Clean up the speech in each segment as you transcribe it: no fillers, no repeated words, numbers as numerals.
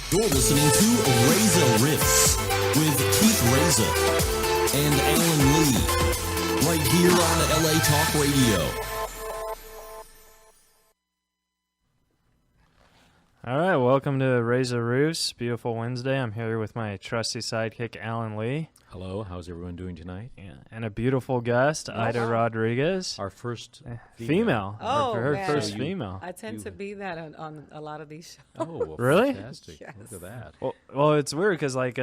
You're listening to Reza Riffs with Keith Reza and Alan Lee, right here on LA Talk Radio. All right, welcome to Reza Riffs. Beautiful Wednesday. I'm here with my trusty sidekick, Alan Lee. Hello, how's everyone doing tonight? Yeah, and a beautiful guest, Aida Rodriguez. Our first female. Oh, her man. first female. I tend to be that on a lot of these shows. Oh, well, Really? Fantastic. Yes. Look at that. Well, it's weird because, like,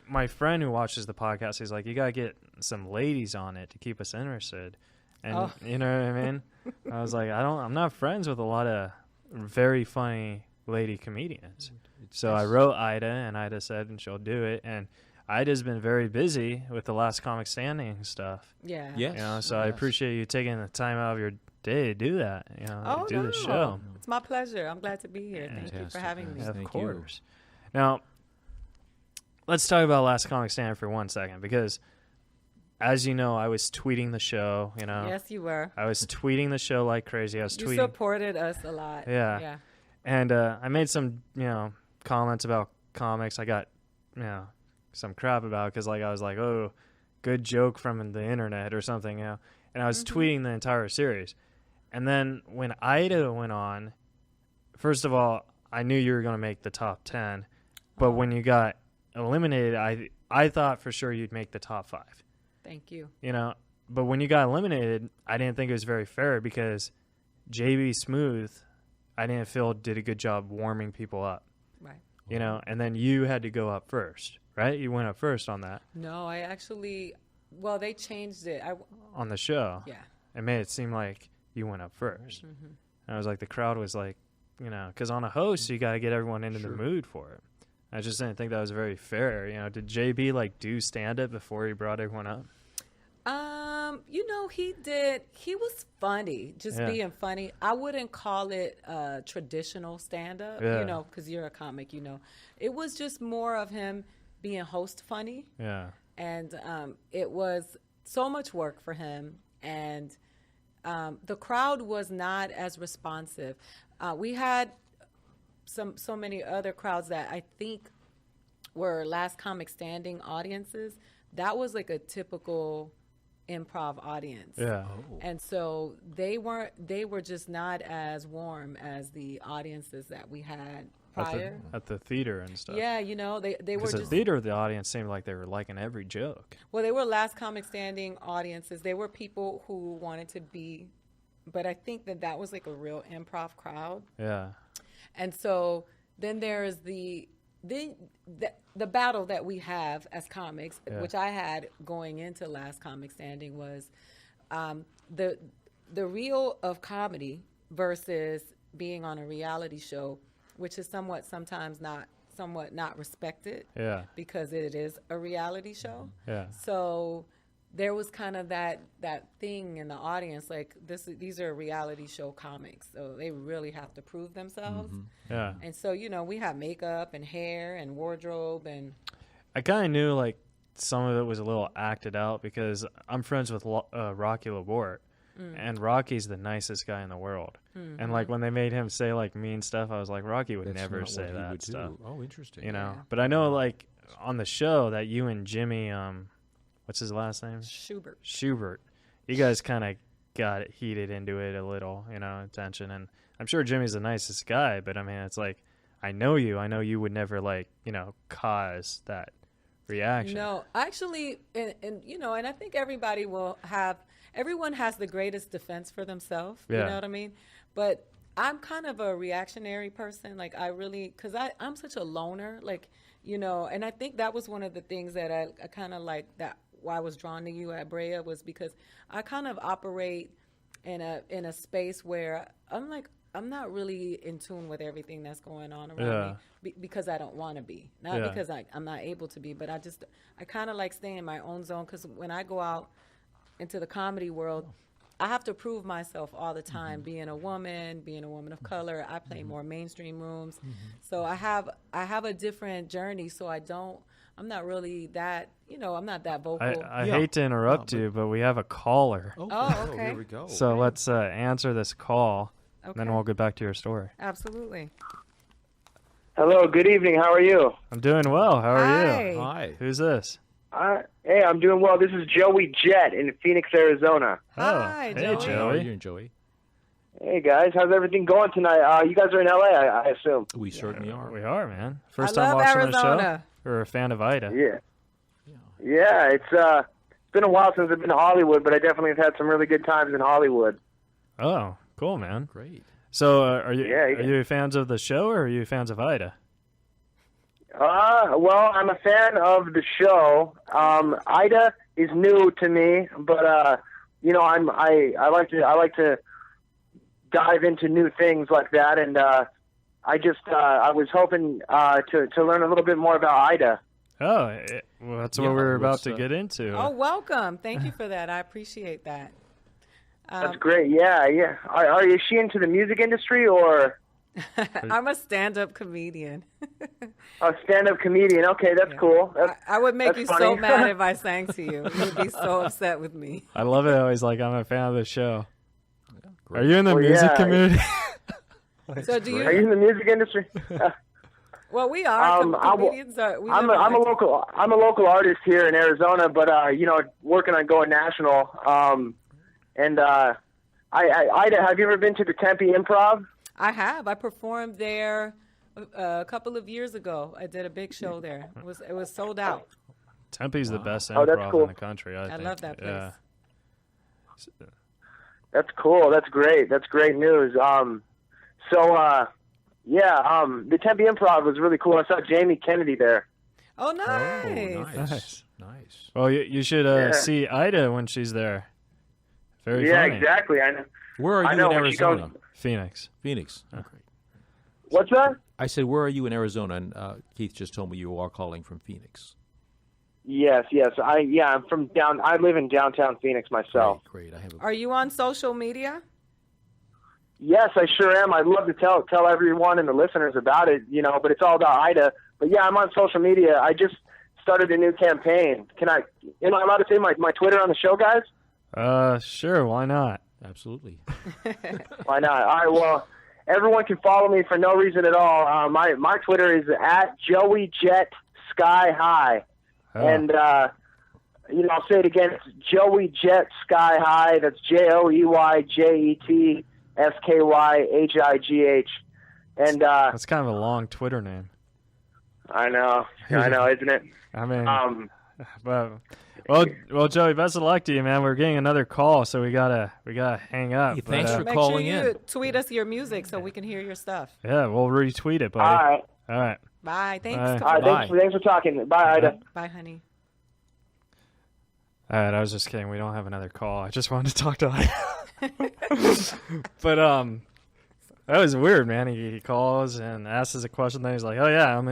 my friend who watches the podcast, he's like, you got to get some ladies on it to keep us interested. And you know what I mean? I was like, I'm not friends with a lot of very funny lady comedians. So I wrote Aida, and Aida said, and she'll do it. And Aida's been very busy with the Last Comic Standing stuff. Yeah. Yes. You know, so I appreciate you taking the time out of your day to do that. You know, to do the show. It's my pleasure. I'm glad to be here. Thank you for having me. Of Thank course. Now, let's talk about Last Comic Standing for 1 second, because as you know, I was tweeting the show. You know. Yes, you were. I was tweeting the show like crazy. I was You tweeting. supported us a lot. Yeah. And I made some, comments about comics. I got, some crap about it because, like, I was like, oh, good joke from the internet or something, And I was tweeting the entire series. And then when Aida went on, first of all, I knew you were going to make the top 10. But when you got eliminated, I thought for sure you'd make the top 5. Thank you. But when you got eliminated, I didn't think it was very fair because JB Smooth, I didn't feel did a good job warming people up. Right. And then you had to go up first, right? You went up first on that. No, I actually, they changed it. On the show. Yeah. It made it seem like you went up first. And I was like, the crowd was like, because on a host, you got to get everyone into the mood for it. I just didn't think that was very fair. Did JB do stand-up before he brought everyone up? He did. He was funny, being funny. I wouldn't call it traditional stand-up, because you're a comic, It was just more of him being host funny. Yeah. And it was so much work for him. And the crowd was not as responsive. We had so many other crowds that I think were Last Comic Standing audiences. That was like a typical improv audience. Yeah. And so they were just not as warm as the audiences that we had prior. At the theater and stuff. Yeah, they were Because just... the theater, the audience seemed like they were liking every joke. Well, they were Last Comic Standing audiences. They were people who wanted to be... But I think that was like a real improv crowd. Yeah. And so then there's the battle that we have as comics, which I had going into Last Comic Standing, was the real of comedy versus being on a reality show, which is somewhat not respected. Yeah. Because it is a reality show. Yeah. So there was kind of that thing in the audience, like these are reality show comics, so they really have to prove themselves. Yeah. And so, we have makeup and hair and wardrobe, and I kind of knew some of it was a little acted out because I'm friends with Rocky Laborde, and Rocky's the nicest guy in the world. And when they made him say mean stuff, I was like, Rocky would never say that stuff. Oh, interesting. But I know on the show that you and Jimmy, what's his last name? Schubert. You guys kind of got heated into it a little, attention. And I'm sure Jimmy's the nicest guy, but I mean, it's I know you would never cause that reaction. No, actually, and I think everyone has the greatest defense for themselves. Yeah. You know what I mean? But I'm kind of a reactionary person. Because I'm such a loner, and I think that was one of the things that I kind of why I was drawn to you at Brea, was because I kind of operate in a space where I'm not really in tune with everything that's going on around me because I don't want to be. Not because I'm not able to be, but I kind of like staying in my own zone, because when I go out into the comedy world, I have to prove myself all the time, being a woman of color. I play more mainstream rooms. So I have a different journey, so I'm not really that, I'm not that vocal. I hate to interrupt you, but we have a caller. Oh, okay. Here we go. So let's answer this call, and then we'll get back to your story. Absolutely. Hello, good evening. How are you? I'm doing well. How are Hi. you? Hi. Who's this? Hey, I'm doing well. This is Joey Jett in Phoenix, Arizona. Hi, hey, Joey. How are Joey. you, Joey? Hey, guys. How's everything going tonight? You guys are in L.A., I assume. We certainly are. We are, man. First I time love watching the show? Arizona. Or a fan of Ida? Yeah. Yeah, it's been a while since I've been to Hollywood, but I definitely have had some really good times in Hollywood. Oh, cool, man. Great. So, are you Yeah, yeah. are you fans of the show or are you fans of Ida? Well, I'm a fan of the show. Ida is new to me, but you know, I like to dive into new things like that, and I was hoping to learn a little bit more about Ida. Oh, well, that's what Yeah, we're about let's, to get into. Oh, welcome. Thank you for that. I appreciate that. That's great. Yeah. Is she into the music industry or I'm a stand-up comedian. a stand-up comedian? Okay, that's cool. I would make That's you funny. so mad if I sang to you. You'd be so upset with me. I love it. Always like I'm a fan of the show. Great. Are you in the Well, music yeah. community? So do Are you you? in the music industry? Well, we are. Comedians are. I'm a local artist here in Arizona, but you know, working on going national. Ida, have you ever been to the Tempe Improv? I have. I performed there a couple of years ago. I did a big show there. It was sold out. Tempe's the best Oh, that's improv cool. in the country. I think. love that place. Yeah. That's cool. That's great. That's great news. The Tempe Improv was really cool. I saw Jamie Kennedy there. Oh, Oh, nice. nice. Nice. Well, you should Yeah. see Ida when she's there. Very Yeah, funny. exactly. I know. Where are I you know, in when she Arizona? goes- Phoenix. Phoenix. Oh, great. What's that? I said, where are you in Arizona? And Keith just told me you are calling from Phoenix. Yes. I'm from down. I live in downtown Phoenix myself. Great. I have a Are you on social media? Yes, I sure am. I'd love to tell everyone and the listeners about it, you know, but it's all about Ida. But yeah, I'm on social media. I just started a new campaign. Am I allowed to say my Twitter on the show, guys? Sure. Why not? absolutely. Why not? All right, well, everyone can follow me for no reason at all. My Twitter is at Joey Jet Sky High. Oh. And, you know, I'll say it again. It's Joey Jet Sky High. That's JoeyJetskyhigh. And That's kind of a long Twitter name. I know, isn't it? I mean, well, Joey, best of luck to you, man. We're getting another call, so we gotta hang up. Hey, But, thanks for Make calling sure in. you tweet us your music so we can hear your stuff. yeah, we'll retweet it, buddy. All right. All right. Bye. Thanks. Bye. All right, Bye. thanks for talking. Bye, Ida. Bye, honey. All right, I was just kidding. We don't have another call. I just wanted to talk to Ida. But that was weird, man. He calls and asks us a question. Then he's like, "Oh yeah, I'm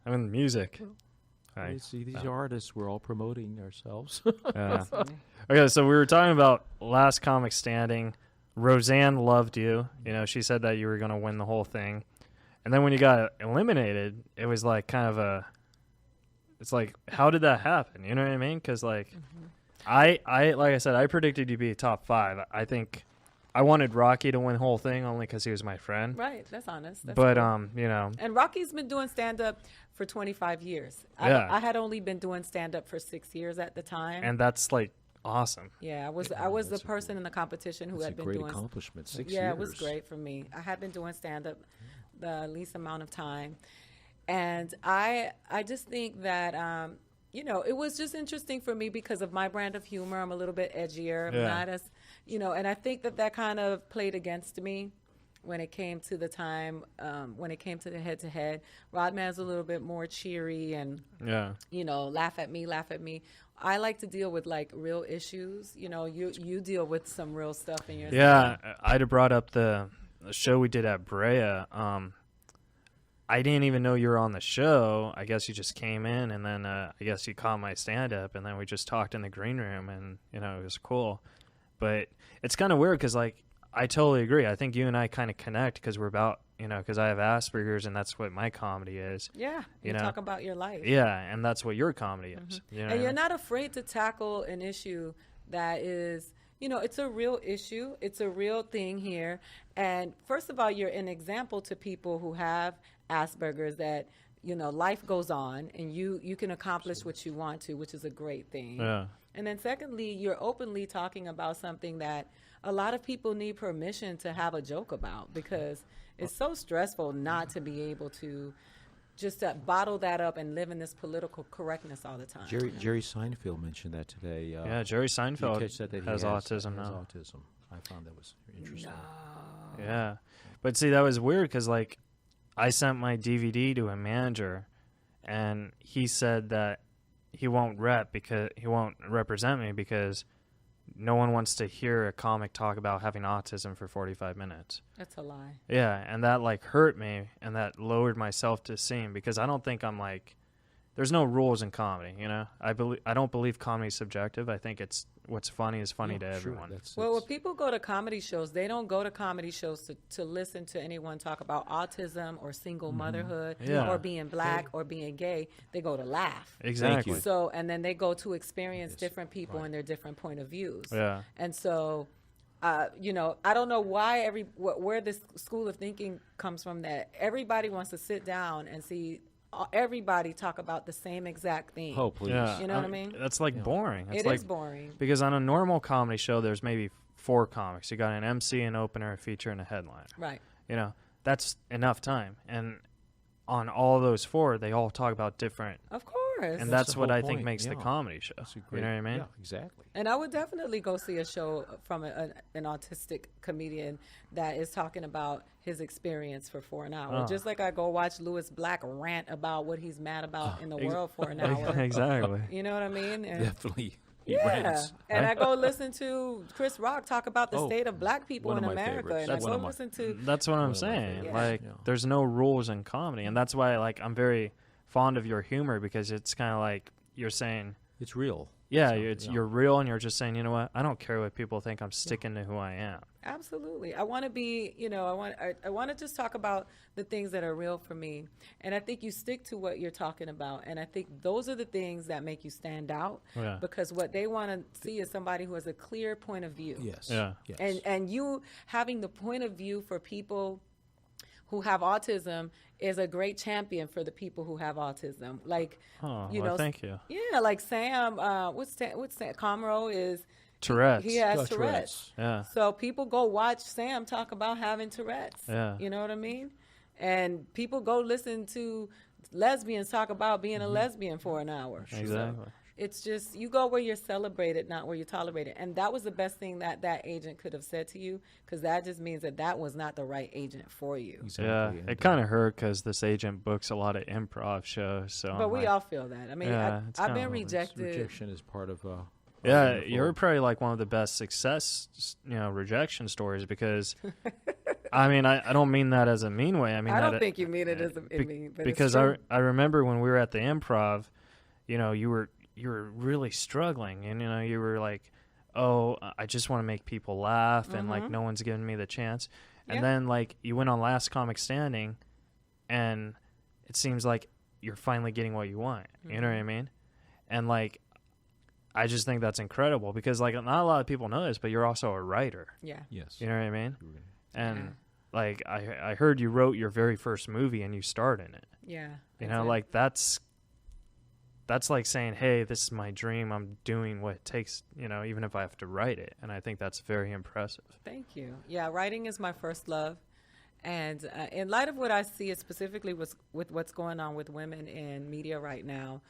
in music." You see, these artists, we're all promoting ourselves. Yeah. Okay, so we were talking about Last Comic Standing. Roseanne loved you. You know, she said that you were going to win the whole thing. And then when you got eliminated, it was like kind of it's like, how did that happen? You know what I mean? Because like, I like I said, I predicted you'd be top 5. I think I wanted Rocky to win the whole thing only because he was my friend. Right. That's honest. That's But cool. you know, And Rocky's been doing stand-up for 25 years. Yeah. I had only been doing stand-up for 6 years at the time. and that's like awesome. Yeah, I was the person in the competition who It's a had been great doing. accomplishment. 6 Yeah, years. it was great for me. I had been doing stand-up the least amount of time, and I just think that you know, it was just interesting for me because of my brand of humor. I'm a little bit edgier. I'm Yeah. not as, you know, and I think that kind of played against me when it came to the time, when it came to the head-to-head. Rodman's a little bit more cheery and, Yeah. you know, laugh at me. I like to deal with like real issues. You know, you deal with some real stuff in your Yeah, I'd have brought up the show we did at Brea. I didn't even know you were on the show. I guess you just came in, and then I guess you caught my stand-up, and then we just talked in the green room, and, you know, it was cool. But it's kind of weird because, like, I totally agree. I think you and I kind of connect because we're about, you know, because I have Asperger's, and that's what my comedy is. Yeah, you know? talk about your life. Yeah, and that's what your comedy is. You know what I And you're mean? not afraid to tackle an issue that is, you know, it's a real issue. It's a real thing here. And first of all, you're an example to people who have Asperger's, that life goes on and you can accomplish what you want to, which is a great thing. Yeah. And then secondly, you're openly talking about something that a lot of people need permission to have a joke about, because it's so stressful not to be able to just bottle that up and live in this political correctness all the time. Jerry Seinfeld mentioned that today. Yeah, Jerry Seinfeld you catch that he has autism now. Has autism. I found that was interesting. Yeah. But see, that was weird because, like, I sent my DVD to a manager, and he said that he won't represent me because no one wants to hear a comic talk about having autism for 45 minutes. That's a lie. Yeah, and that, like, hurt me, and that lowered my self-esteem because I don't think I'm, like, there's no rules in comedy, I don't believe comedy is subjective. I think it's what's funny is funny to everyone. Well, when people go to comedy shows, they don't go to comedy shows to listen to anyone talk about autism or single motherhood or being black or being gay. They go to laugh. Exactly. So, and then they go to experience different people and their different point of views. Yeah. And so, I don't know why where this school of thinking comes from, that everybody wants to sit down and see everybody talk about the same exact thing. Oh, please. Yeah. You know what I mean? That's like boring. It's It is boring. Because on a normal comedy show, there's maybe 4 comics. You got an MC, an opener, a feature, and a headliner. Right. That's enough time. And on all those 4, they all talk about different. Of course. And That's that's the what whole I think point. makes the Yeah. comedy show. That's a You great- know what I mean? Yeah, exactly. And I would definitely go see a show from an autistic comedian that is talking about his experience for 4 hours. Oh. Just like I go watch Louis Black rant about what he's mad about in the world for an hour. Exactly. You know what I mean? And Definitely. He yeah. rants. And I go listen to Chris Rock talk about the Oh, state of black people one in of my America. favorites. And I That's go one of my- listen to That's what I'm One of my saying. favorites. Like, Yeah. there's no rules in comedy. And that's why, like, I'm very fond of your humor because it's kind of like you're saying, It's real. yeah, So, you're real, and you're just saying, you know what? I don't care what people think. I'm sticking to who I am. Absolutely. I want to be, I want to just talk about the things that are real for me. And I think you stick to what you're talking about. And I think those are the things that make you stand out, Yeah. because what they want to see is somebody who has a clear point of view. Yes. Yeah. Yes. And you having the point of view for people who have autism is a great champion for the people who have autism. Like, Oh, well, thank you. Yeah, like Sam, what's Sam Comro is Tourette's. he has Got Tourette's. Yeah. So people go watch Sam talk about having Tourette's. Yeah. You know what I mean? And people go listen to lesbians talk about being a lesbian for an hour. Exactly. It's just, you go where you're celebrated, not where you're tolerated. And that was the best thing that agent could have said to you, because that just means that was not the right agent for you. Exactly. Yeah, And, it kind of hurt because this agent books a lot of improv shows. So But I'm we like, all feel that. I mean, Yeah, it's I've kinda been hard. rejected. rejection is part of. yeah, moving you're forward. probably like one of the best success, rejection stories because, I mean, I don't mean that as a mean way. I mean, I that don't think you mean it as a mean, but because it's true. I remember when we were at the Improv, you were really struggling, and you were like, oh, I just want to make people laugh, and like no one's giving me the chance, and Yeah. then like you went on Last Comic Standing, and it seems like you're finally getting what you want. You know what I mean? And like, I just think that's incredible because like not a lot of people know this, but you're also a writer. Yeah. Yes. You know what I mean? And Yeah. like I heard you wrote your very first movie and you starred in it. Yeah. You I know, did. like that's like saying, hey, this is my dream. I'm doing what it takes, even if I have to write it. And I think that's very impressive. Thank you. Yeah, writing is my first love. And in light of what I see, specifically with what's going on with women in media right now,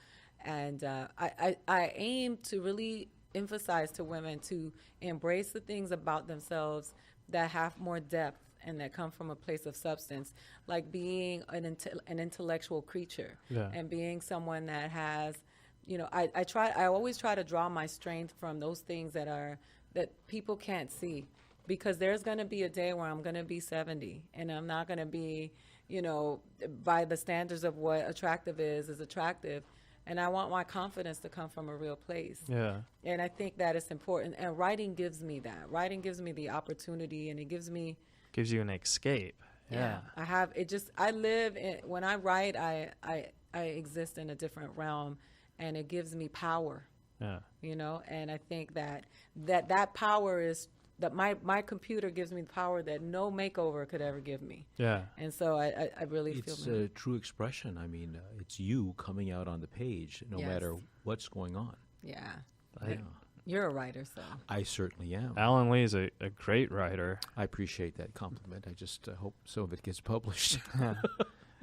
and I aim to really emphasize to women to embrace the things about themselves that have more depth and that come from a place of substance, like being an intellectual creature, Yeah. and being someone that has, I always try to draw my strength from those things that people can't see, because there's going to be a day where I'm going to be 70 and I'm not going to be, by the standards of what attractive is attractive. And I want my confidence to come from a real place. Yeah. And I think that is important. And writing gives me that. Writing gives me the opportunity, and it gives me, Gives you an escape. Yeah. I live in, when I write, I exist in a different realm, and it gives me power, Yeah. and I think that power is that my computer gives me the power that no makeover could ever give me. Yeah. And so I really It's feel a true expression. I mean, it's you coming out on the page, no Yes. matter what's going on. yeah. Yeah. You're a writer, so I certainly am. Alan Lee is a great writer. I appreciate that compliment. I just hope some of it gets published.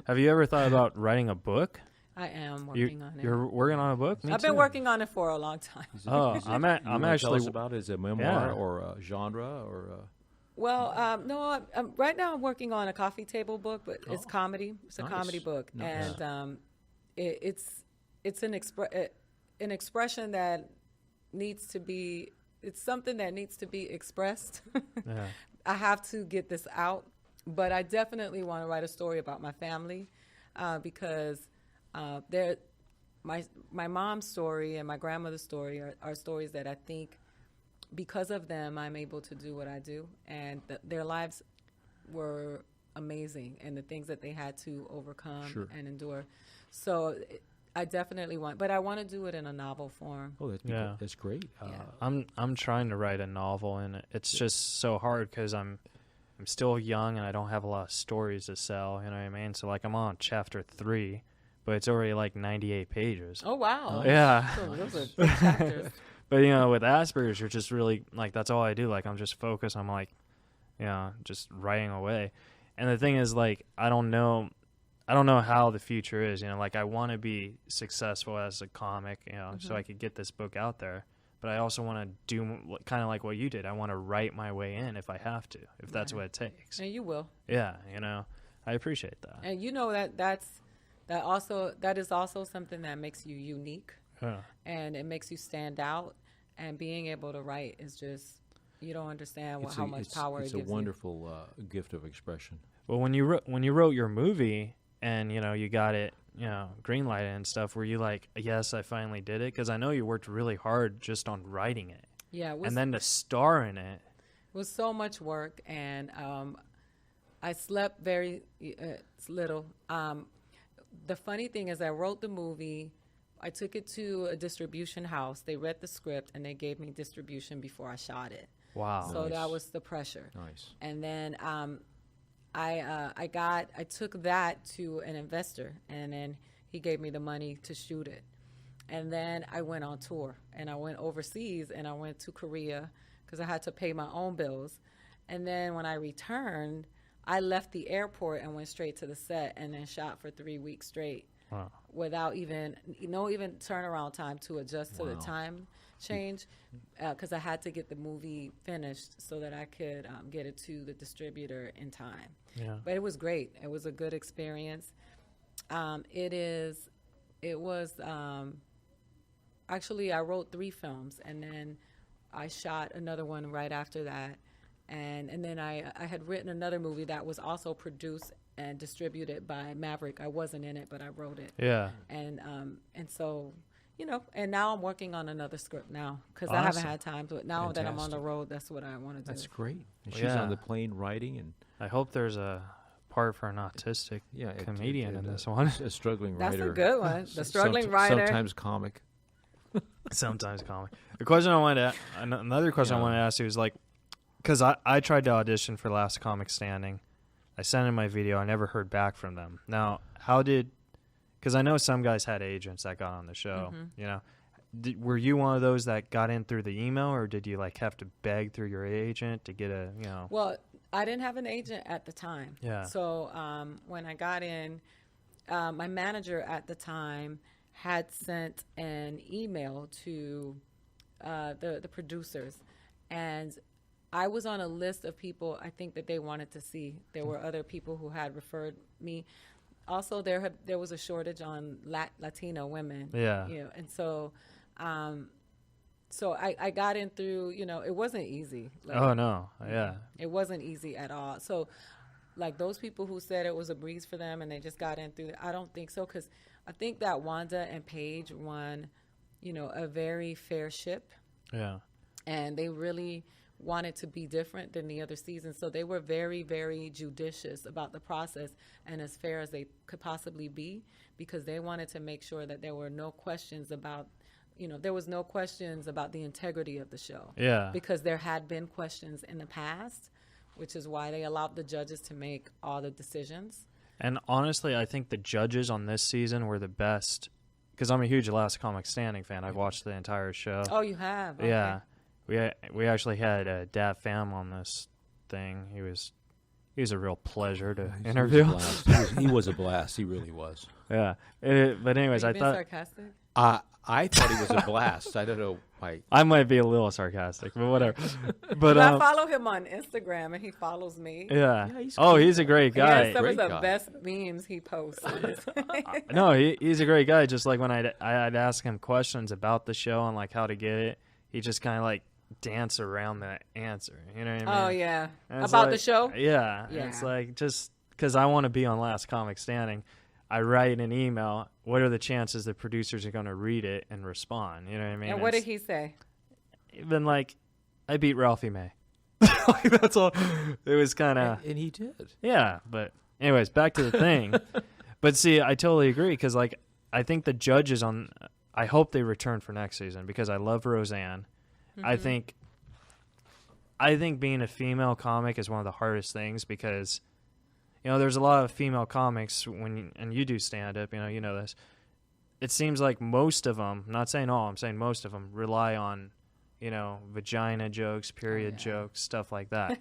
Have you ever thought about writing a book? I am working on it. You're working on a book? Me I've been too. working on it for a long time. Oh, I'm You wanna actually tell us about it as a memoir Yeah. or a genre or Well, no, right now I'm working on a coffee table book, but it's comedy. It's a Nice. comedy book, Nice. and it's an expression that needs to be. It's something that needs to be expressed. yeah. I have to get this out, but I definitely want to write a story about my family because my mom's story and my grandmother's story are stories that I think because of them I'm able to do what I do, and their lives were amazing, and the things that they had to overcome Sure. and endure. So I definitely want, but I want to do it in a novel form. oh, Yeah. that's great. I'm trying to write a novel, and it's just so hard because I'm still young and I don't have a lot of stories to sell. You know what I mean? So like I'm on chapter 3, but it's already like 98 pages. Oh wow! Yeah. So those are big chapters. But you know, with Asperger's, you're just really like that's all I do. Like I'm just focused. I'm like, just writing away. And the thing is, like, I don't know how the future is. You know, like I want to be successful as a comic. You know, so I could get this book out there. But I also want to do kind of like what you did. I want to write my way in if I have to, if that's what it takes. And you will. Yeah, I appreciate that. And you know that is also something that makes you unique, Yeah. and it makes you stand out. And being able to write is just, you don't understand how much power it's it gives a wonderful gift of expression. Well, when you wrote your movie and you got it green lighted and stuff, were you like, yes, I finally did it? Because I know you worked really hard just on writing it. Yeah, it was, And then to star in it. was so much work, and I slept very little. The funny thing is, I wrote the movie. I took it to a distribution house. They read the script, and they gave me distribution before I shot it. Wow. So Nice. that was the pressure. Nice. And then I took that to an investor, and then he gave me the money to shoot it. And then I went on tour, and I went overseas, and I went to Korea because I had to pay my own bills. And then when I returned, I left the airport and went straight to the set, and then shot for 3 weeks straight. Wow. Without even turnaround time to adjust to the Wow. time change, because I had to get the movie finished so that I could get it to the distributor in time. Yeah. But it was great. It was a good experience. Actually, I wrote 3 films, and then I shot another one right after that. And then I had written another movie that was also produced and distributed by Maverick. I wasn't in it, but I wrote it. Yeah. And so, and now I'm working on another script now because I haven't Awesome. had time to it. Now that I'm on the Fantastic. road, that's what I want to do. That's great. And she's Yeah. on the plane writing and I hope there's a part for an autistic comedian in this one. A struggling That's writer. a good one. The struggling writer. Sometimes comic. Sometimes comic. The question I wanted to, another question I Yeah. wanted to ask you is like, because I tried to audition for Last Comic Standing. I sent in my video. I never heard back from them. Now, because I know some guys had agents that got on the show, were you one of those that got in through the email, or did you like have to beg through your agent to get Well, I didn't have an agent at the time. Yeah. So when I got in, my manager at the time had sent an email to the producers, and I was on a list of people I think that they wanted to see. There were other people who had referred me. Also, there was a shortage on Latino women. Yeah. And so, I got in through. It wasn't easy. Oh no, yeah, It wasn't easy at all. So, like those people who said it was a breeze for them and they just got in through, I don't think so, because I think that Wanda and Paige won, a very fair ship, yeah, and they really wanted to be different than the other seasons. So they were very, very judicious about the process and as fair as they could possibly be, because they wanted to make sure that there were no questions about there was no questions about the integrity of the show. Yeah. Because there had been questions in the past, which is why they allowed the judges to make all the decisions. And honestly, I think the judges on this season were the best, because I'm a huge Last Comic Standing fan. I've watched the entire show. Oh, you have? Okay. Yeah. We actually had Dap Fam on this thing. He was a real pleasure to interview. He was a blast. He really was. Yeah. But anyways, Are you I being thought sarcastic? I thought he was a blast. I don't know. I might be a little sarcastic, but whatever. But I follow him on Instagram, and he follows me. yeah. Yeah, he's He's a great He guy. has some of Great the guy. best memes he posts. On his No, he's a great guy. Just like when I'd ask him questions about the show and like how to get it, he just kind of like dance around the answer. You know what I mean? Oh, yeah. And it's About the like- show? Yeah. And it's Yeah. like just because I want to be on Last Comic Standing, I write an email. What are the chances the producers are going to read it and respond? You know what I mean? And what did he say? Even like, I beat Ralphie May. Like, that's all. It was kind of and he did. yeah. But anyways, back to the thing. But see, I totally agree because like I think the judges on. I hope they return for next season because I love Roseanne. I think being a female comic is one of the hardest things because, there's a lot of female comics and you do stand up, you know this. It seems like most of them, not saying all, I'm saying most of them rely on, vagina jokes, period jokes, stuff like that.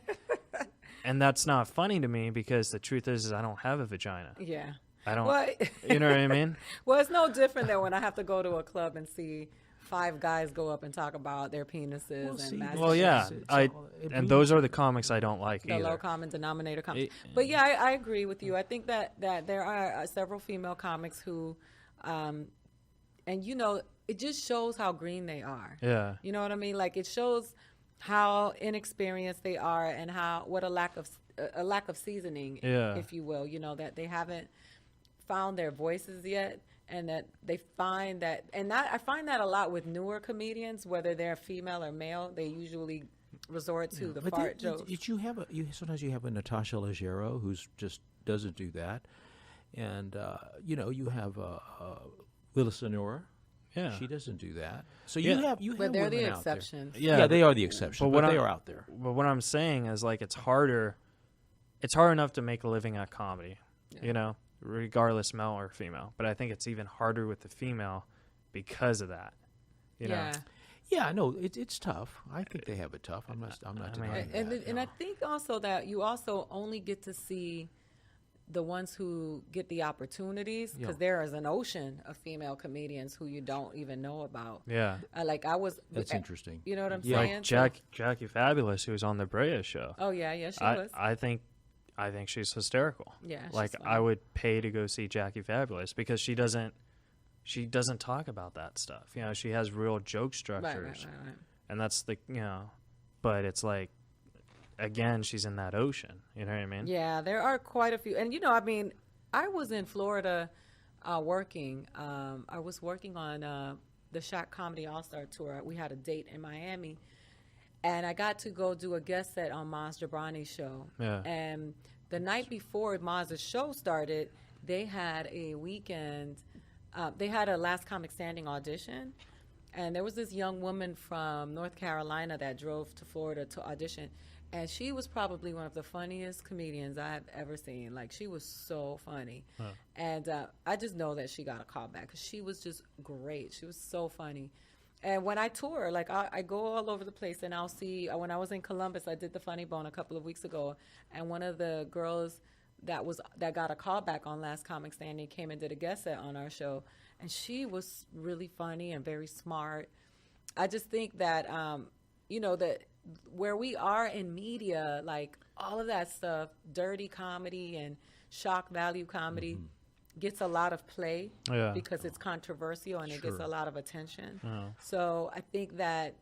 And that's not funny to me because the truth is I don't have a vagina. Yeah. I don't, Well, you know what I mean? well, it's no different than when I have to go to a club and see 5 guys go up and talk about their penises and Well, yeah, and those are the comics I don't like the either. low common denominator comics. But yeah, I agree with you. I think that there are several female comics who, and it just shows how green they are. Yeah. You know what I mean? Like it shows how inexperienced they are and what a lack of seasoning, if you will. That they haven't found their voices yet. And that they find that, and I find that a lot with newer comedians, whether they're female or male, they usually resort to the fart jokes. Sometimes you have a Natasha Leggero who just doesn't do that, and you have Willis Sonora. Yeah. She doesn't do that. So Yeah. you have But they're the women out there. exceptions. Yeah, they are the exception, but they are out there. But what I'm saying is like it's harder. It's hard enough to make a living at comedy, regardless male or female. But I think it's even harder with the female because of that. You know. Yeah, no, it's tough. I think they have it tough. I'm not denying that. And I think also that you also only get to see the ones who get the opportunities because there is an ocean of female comedians who you don't even know about. Yeah. That's interesting. You know what I'm Like saying? Jackie Fabulous, who was on the Brea show. Oh yeah, she was. I think she's hysterical. Yeah, she's like funny. I would pay to go see Jackie Fabulous because she doesn't talk about that stuff. She has real joke structures, Right. and that's but it's like, again, she's in that ocean. You know what I mean? Yeah, there are quite a few. And, I was in Florida working. I was working on the Shaq Comedy All-Star Tour. We had a date in Miami. And I got to go do a guest set on Maz Jobrani's show. Yeah. And the night before Maz's show started, they had a weekend. They had a Last Comic Standing audition. And there was this young woman from North Carolina that drove to Florida to audition. And she was probably one of the funniest comedians I've ever seen. Like, she was so funny. Huh. And I just know that she got a call back because she was just great. She was so funny. And when I tour, like, I go all over the place, and I'll see, when I was in Columbus, I did the Funny Bone a couple of weeks ago, and one of the girls that got a call back on Last Comic Standing came and did a guest set on our show, and she was really funny and very smart. I just think that, that where we are in media, like all of that stuff, dirty comedy and shock value comedy gets a lot of play because it's controversial and it gets a lot of attention. So I think that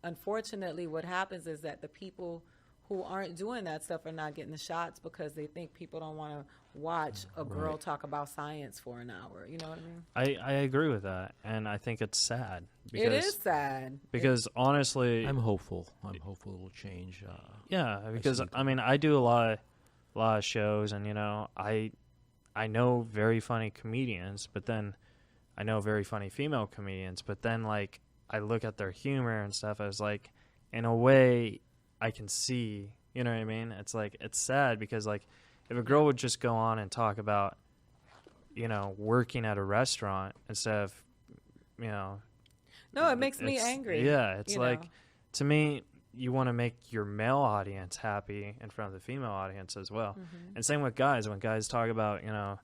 unfortunately what happens is that the people who aren't doing that stuff are not getting the shots because they think people don't want to watch a girl talk about science for an hour. You know what I mean? I agree with that, and I think it's sad. It is sad. Because honestly, I'm hopeful. I'm hopeful it will change. Because I do a lot of shows, and I know very funny comedians, but then I know very funny female comedians, but then like I look at their humor and stuff, I was like, in a way, I can see, you know what I mean? It's like, it's sad because, like, if a girl would just go on and talk about, you know, working at a restaurant instead of, you know. No, it makes me angry. Yeah, it's you like, know. to me, you want to make your male audience happy in front of the female audience as well. Mm-hmm. And same with guys. When guys talk about, you know,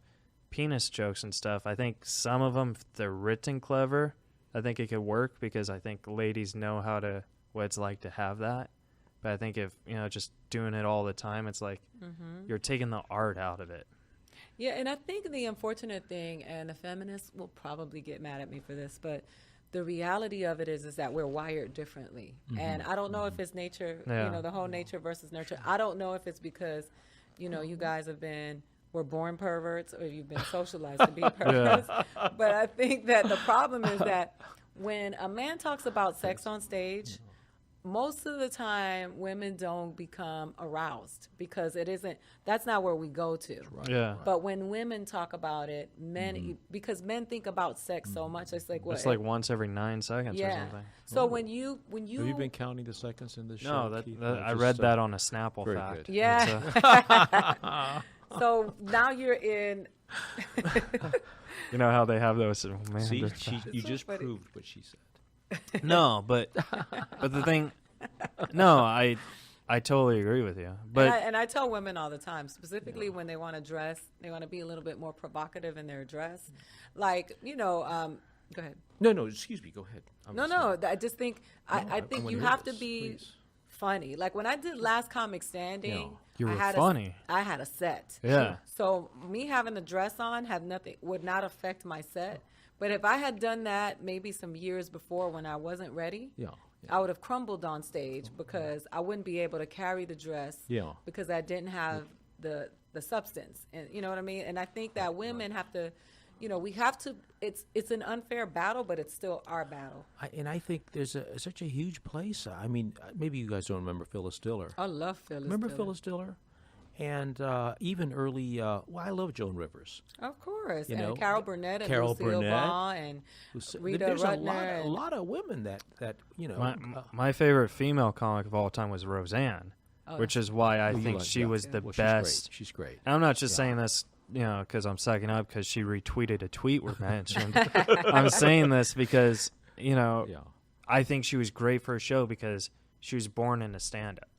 penis jokes and stuff, I think some of them, if they're written clever, I think it could work because I think ladies know what it's like to have that. But I think if, you know, just doing it all the time, it's like you're taking the art out of it. Yeah, and I think the unfortunate thing, and the feminists will probably get mad at me for this, but the reality of it is that we're wired differently. And I don't know if it's nature, Yeah. you know, the whole nature versus nurture. I don't know if it's because, you know, you guys were born perverts or you've been socialized to be perverts. But I think that the problem is that when a man talks about sex on stage, most of the time women don't become aroused because that's not where we go to. Yeah. But when women talk about it, because men think about sex so much, it's like what? It's like once every 9 seconds or yeah. something. So when you Have you been counting the seconds in this show? No, Keith? I Just, read that on a Snapple very fact. good. yeah. So now you're in. You know how they have those. Oh, man, See, they're- you so just funny. proved what she said. No, but the thing, no, I totally agree with you. But And I tell women all the time, specifically when they want to dress, they want to be a little bit more provocative in their dress. Like, you know, go ahead. No, excuse me. Go ahead. I'm No, listening. I just think, I think wanna you hear have to this, be please. funny. Like when I did Last Comic Standing, You were I had funny. I had a set. Yeah. So me having a dress on would not affect my set. But if I had done that maybe some years before when I wasn't ready, Yeah. I would have crumbled on stage because I wouldn't be able to carry the dress Yeah. because I didn't have the substance. And you know what I mean? And I think that women have to, you know, we have to, it's an unfair battle, but it's still our battle. I think there's such a huge place. I mean, maybe you guys don't remember Phyllis Diller. I love Phyllis. Remember Diller. Phyllis Diller? And even early, I love Joan Rivers. Of course. You and know, Carol Burnett and Carol Lucille Burnett, Ball and Rita There's Rudner. a lot of women that you know. my favorite female comic of all time was Roseanne, which is why I you think like- she yeah, was yeah. the Well, best. She's great. And I'm not just saying this, you know, because I'm sucking up because she retweeted a tweet we mentioned. I'm saying this because, you know, Yeah. I think she was great for a show because she was born into stand-up.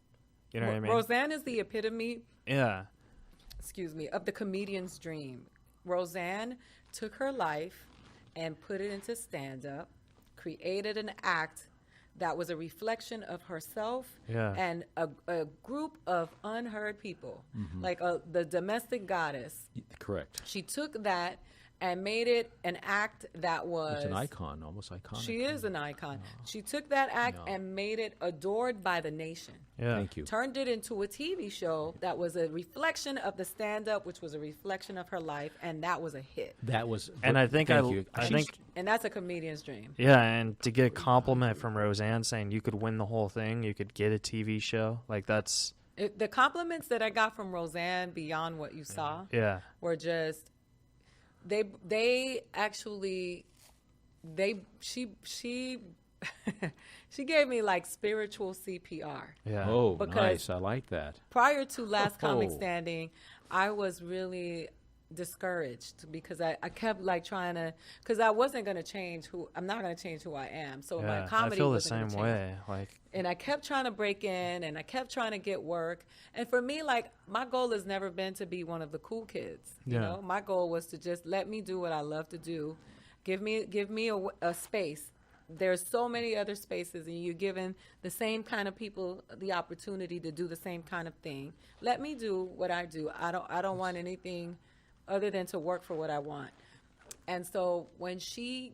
You know what I mean? Roseanne is the epitome, Yeah. of the comedian's dream. Roseanne took her life and put it into stand-up, created an act that was a reflection of herself Yeah. and a group of unheard people, like the domestic goddess. Correct. She took that and made it an act that was... It's an icon, almost iconic. She is an icon. She took that act and made it adored by the nation. Yeah. Thank you. Turned it into a TV show that was a reflection of the stand-up, which was a reflection of her life, and that was a hit. That was. And I think thank you. I She's- think And that's a comedian's dream. yeah, and to get a compliment from Roseanne saying you could win the whole thing, you could get a TV show, like that's The compliments that I got from Roseanne beyond what you saw yeah. were just she she gave me like spiritual CPR. Yeah. Oh, Because- nice. I like that. Prior to Last Comic Oh. Standing, I was really discouraged because I kept like trying to, because I wasn't going to change I'm not going to change who I am. So Yeah, my comedy I feel the wasn't gonna same change. way. Like And I kept trying to break in and I kept trying to get work. And for me, like, my goal has never been to be one of the cool kids. You Yeah. know, my goal was to just let me do what I love to do. Give me a space. There's so many other spaces, and you're giving the same kind of people the opportunity to do the same kind of thing. Let me do what I do. I don't want anything other than to work for what I want. And so when she,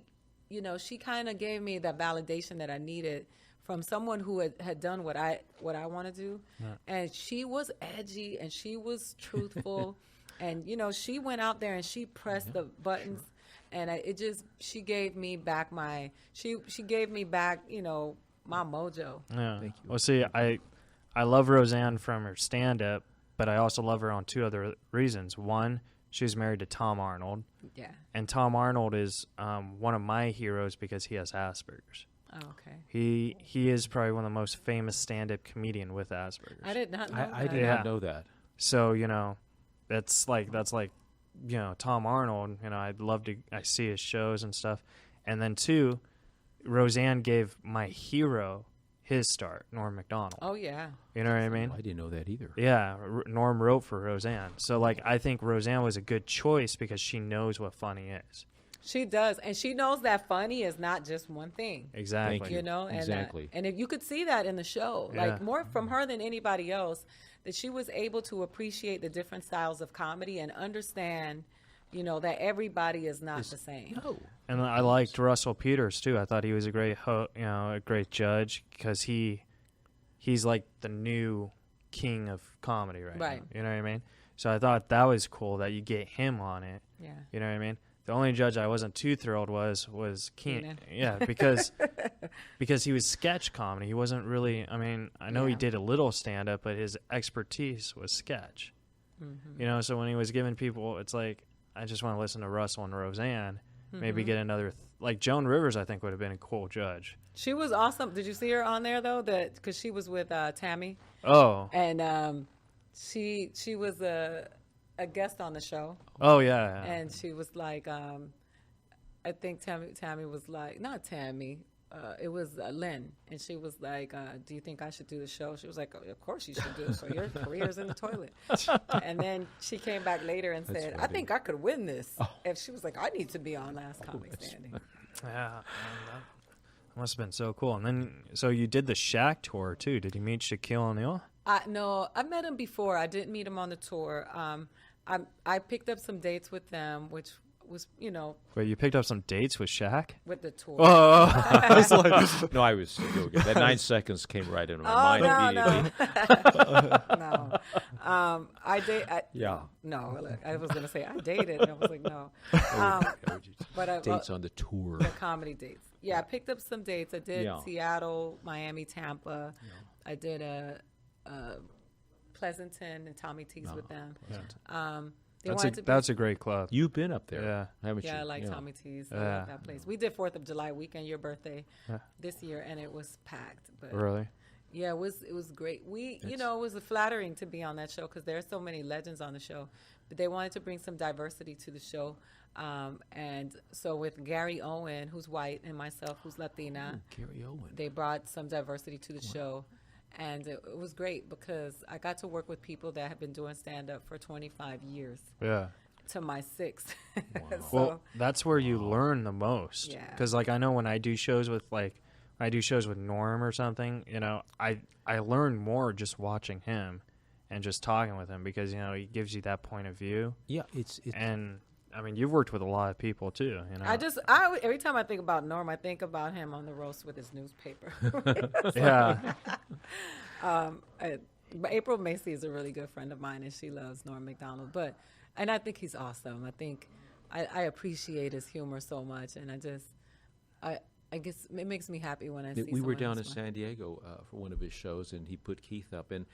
you know, she kind of gave me that validation that I needed from someone who had done what I want to do. And she was edgy and she was truthful. And, you know, she went out there and she pressed the buttons. And she gave me back she gave me back, you know, my mojo. yeah. Thank you. Well, see, I love Roseanne from her stand-up, but I also love her on two other reasons. One, she was married to Tom Arnold, Yeah. and Tom Arnold is one of my heroes because he has Asperger's. Oh, okay. He is probably one of the most famous stand-up comedian with Asperger's. I did not know I that. did Yeah. not know that. So that's like Tom Arnold. I see his shows and stuff. And then two, Roseanne gave my hero his start, Norm Macdonald. Oh, yeah. You know what I mean? I didn't know that either. Yeah, Norm wrote for Roseanne. So like I think Roseanne was a good choice because she knows what funny is. She does. And she knows that funny is not just one thing. Exactly. Thank You know, and Exactly. and if you could see that in the show, Yeah. like more from her than anybody else, that she was able to appreciate the different styles of comedy and understand, that everybody is not the same. No. And I liked Russell Peters too. I thought he was a great a great judge because he's like the new king of comedy right Right. now. You know what I mean? So I thought that was cool that you get him on it. Yeah. You know what I mean? The only judge I wasn't too thrilled was Keenan. Yeah, because he was sketch comedy. He wasn't really. I mean, I know he Yeah. did a little stand up, but his expertise was sketch. Mm-hmm. So when he was giving people, it's like I just want to listen to Russell and Roseanne. Maybe get another like Joan Rivers. I think would have been a cool judge. She was awesome. Did you see her on there though? Because she was with Tammy, Oh, and she was a guest on the show, oh yeah. and she was like, I think Tammy was like, not Tammy. It was Lynn, and she was like, "Do you think I should do the show?" She was like, "Of course you should do it. So your career's in the toilet." And then she came back later and said, "I think I could win this." And she was like, "I need to be on Last Comic Standing." Yeah, man, that must have been so cool. And then, so you did the Shaq tour too. Did you meet Shaquille O'Neal? No, I met him before. I didn't meet him on the tour. I picked up some dates with them, which was, Wait, you picked up some dates with Shaq? with the tour. Oh, I was like, No, I was joking. That 9 seconds came right in my mind immediately. No. Yeah. No, look, I was gonna say I dated. And I was like, no. But Dates on the tour. the comedy dates. Yeah, I picked up some dates. I did Yeah. Seattle, Miami, Tampa. I did Pleasanton and Tommy T's with them. They wanted to that's a great club. You've been up there, Yeah. haven't you? I like Tommy T's. I Yeah. like that place. We did 4th of July weekend, your birthday, this year, and it was packed. But Really? yeah, it was great. It was flattering to be on that show because there are so many legends on the show. But they wanted to bring some diversity to the show. And so with Gary Owen, who's white, and myself, who's Latina, Gary Owen. they brought some diversity to the show. And it was great because I got to work with people that have been doing stand-up for 25 years Yeah. to my 6. So, Well, that's where you learn the most. Yeah. Because like I know when I do shows with Norm or something, I learn more just watching him and just talking with him because he gives you that point of view. Yeah, it's And I mean, you've worked with a lot of people too. every time I think about Norm, I think about him on the roast with his newspaper. Yeah. But April Macy is a really good friend of mine, and she loves Norm Macdonald. And I think he's awesome. I think I appreciate his humor so much, and I guess it makes me happy when I see. We were someone down in else. San Diego for one of his shows, and he put Keith up, and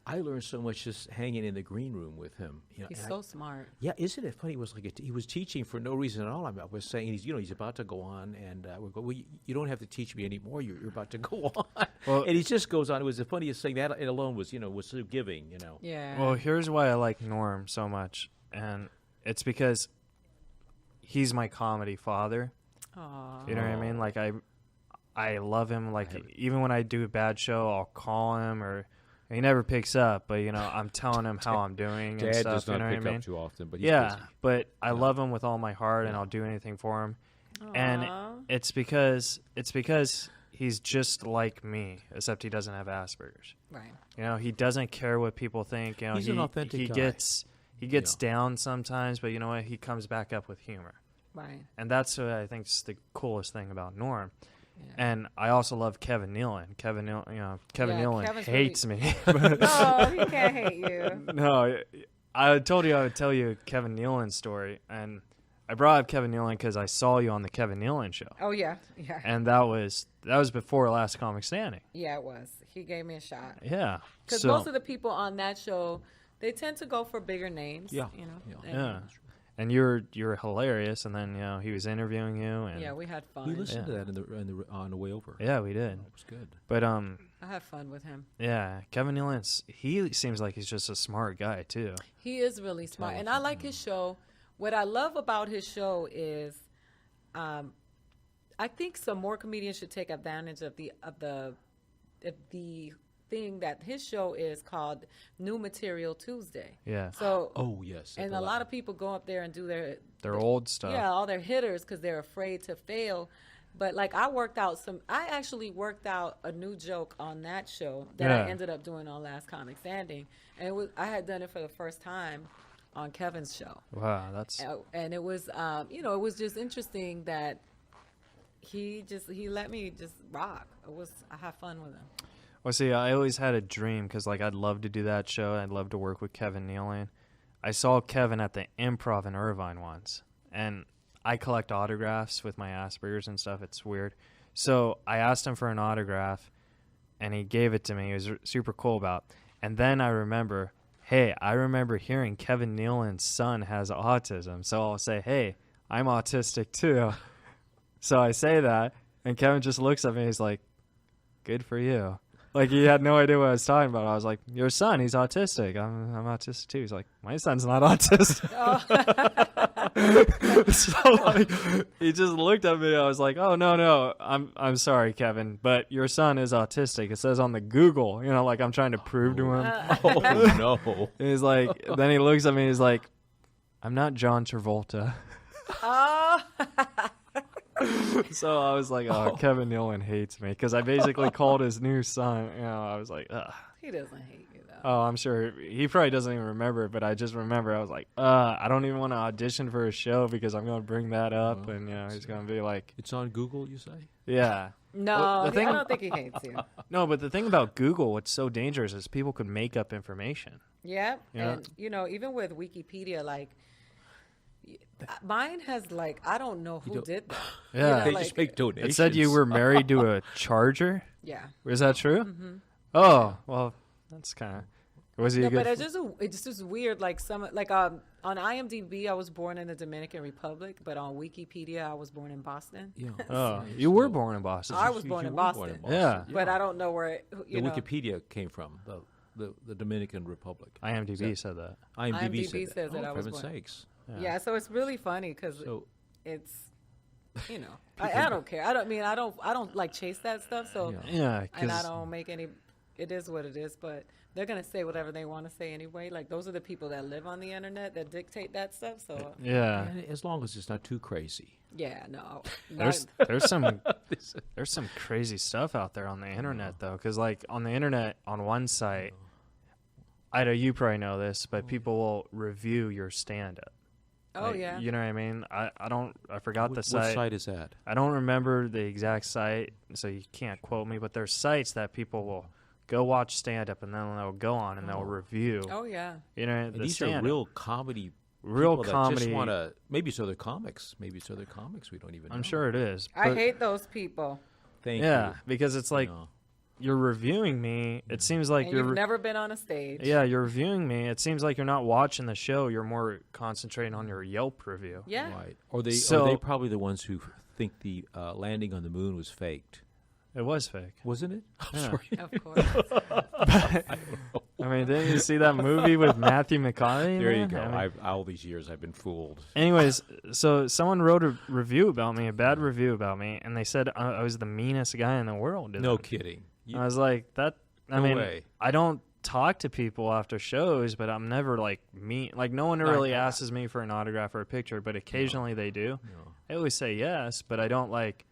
I learned so much just hanging in the green room with him. He's so smart. Yeah, isn't it funny? It was like he was teaching for no reason at all. I was saying he's about to go on, and we go, well, you don't have to teach me anymore. You're about to go on, Well- and he just goes on. It was the funniest thing. That alone was so giving. Yeah. Well, here's why I like Norm so much, and it's because he's my comedy father. Aw. You know what I mean? Like I love him. Like even when I do a bad show, I'll call him or he never picks up. But I'm telling him how I'm doing and Dad stuff. does not you know pick what I mean? up too often, but he's Yeah, busy. but I love him with all my heart, and I'll do anything for him. And it's because he's just like me, except he doesn't have Asperger's. Right. He doesn't care what people think. He's an authentic he guy. He gets down sometimes, but you know what? He comes back up with humor. Right. And that's what I think is the coolest thing about Norm. Yeah. And I also love Kevin Nealon. Kevin Nealon Kevin's hates me. No, he can't hate you. No, I told you I would tell you a Kevin Nealon story, and I brought up Kevin Nealon because I saw you on the Kevin Nealon show, Oh yeah. and that was before Last Comic Standing. Yeah, it was. He gave me a shot. Yeah, Because so, most of the people on that show, they tend to go for bigger names. Yeah. You know. Yeah. And- yeah. and you're hilarious. And then he was interviewing you, and Yeah, we had fun. We listened to that on the way over. yeah, we did. It was good. But I had fun with him. yeah, Kevin Nealon, he seems like he's just a smart guy too. He is really smart, and I like his show. What I love about his show is, I think some more comedians should take advantage of the thing that his show is called New Material Tuesday. Yeah. So. Oh yes. And a lot of people go up there and do their old stuff. Yeah, all their hitters because they're afraid to fail. But like I actually worked out a new joke on that show that I ended up doing on Last Comic Standing, and I had done it for the first time on Kevin's show. Wow, that's And it was it was just interesting that he let me just rock. I had fun with him. Well, see, I always had a dream because, like, I'd love to do that show. I'd love to work with Kevin Nealon. I saw Kevin at the Improv in Irvine once, and I collect autographs with my Asperger's and stuff. It's weird. So I asked him for an autograph, and he gave it to me. He was super cool about it. And then I remember hearing Kevin Nealon's son has autism. So I'll say, hey, I'm autistic too. So I say that, and Kevin just looks at me. He's like, good for you. Like, he had no idea what I was talking about. I was like, your son, he's autistic. I'm autistic too. He's like, my son's not autistic. So, like, he just looked at me. I was like, oh, no. I'm sorry, Kevin, but your son is autistic. It says on the Google, like I'm trying to prove to him. Oh no. And he's like, then he looks at me. He's like, I'm not John Travolta. Oh. So I was like, oh, Kevin Nealon hates me because I basically called his new son. I was like, ugh. He doesn't hate you though. Oh, I'm sure he probably doesn't even remember it, but I just remember I was like, I don't even want to audition for a show because I'm going to bring that up, and he's going to be like, It's on Google, you say? yeah. No, Well, I don't think he hates you. No, but the thing about Google, what's so dangerous is people could make up information. Yeah, Yeah. and even with Wikipedia, like mine has like I don't know who did that. Yeah. They like, just make donations. It said you were married to a charger. Yeah. Was that true? Mm-hmm. Oh, well, that's kind of. Was he No, a good? but it's just weird. Like on IMDb, I was born in the Dominican Republic, but on Wikipedia, I was born in Boston. Yeah. Oh, you were born in Boston. I was born in Boston. Yeah. But I don't know where The Wikipedia came from the Dominican Republic. IMDb said that. IMDb says that I was heaven's born. sakes. Yeah, so it's really funny because So it's I don't care. I don't like chase that stuff. So Yeah, and I 'cause- don't make any. It is what it is, but they're gonna say whatever they want to say anyway. Like those are the people that live on the internet that dictate that stuff. So Yeah. and as long as it's not too crazy. yeah, no. There's some crazy stuff out there on the internet though, because like on the internet on one site, Ida, you probably know this, but people will review your stand-up. Oh yeah. You know what I mean? I forgot the What site. site is that? I don't remember the exact site, so you can't quote me. But there's sites that people will go watch stand-up and then they'll go on and they'll review. Oh yeah. And The these stand-up. are real comedy. Real people that comedy. just want to. Maybe it's other comics. We don't even know. I'm sure it is. I but- hate those people. Thank Yeah, you. because it's like you're reviewing me. It seems like And you've never been on a stage. Yeah, you're reviewing me. It seems like you're not watching the show. You're more concentrating on your Yelp review. Yeah. Right. Or they probably the ones who think the landing on the moon was faked. It was fake. Wasn't it? I'm Yeah. sorry. Of course. I mean, didn't you see that movie with Matthew McConaughey? There you man? go. I mean- All these years I've been fooled. anyways, so someone wrote a review about me, a bad review about me, and they said I was the meanest guy in the world. No kidding. I was like, that. I No mean, way. I don't talk to people after shows, but I'm never like mean. Like no one really asks me for an autograph or a picture, but occasionally they do. No. I always say yes, but I don't like.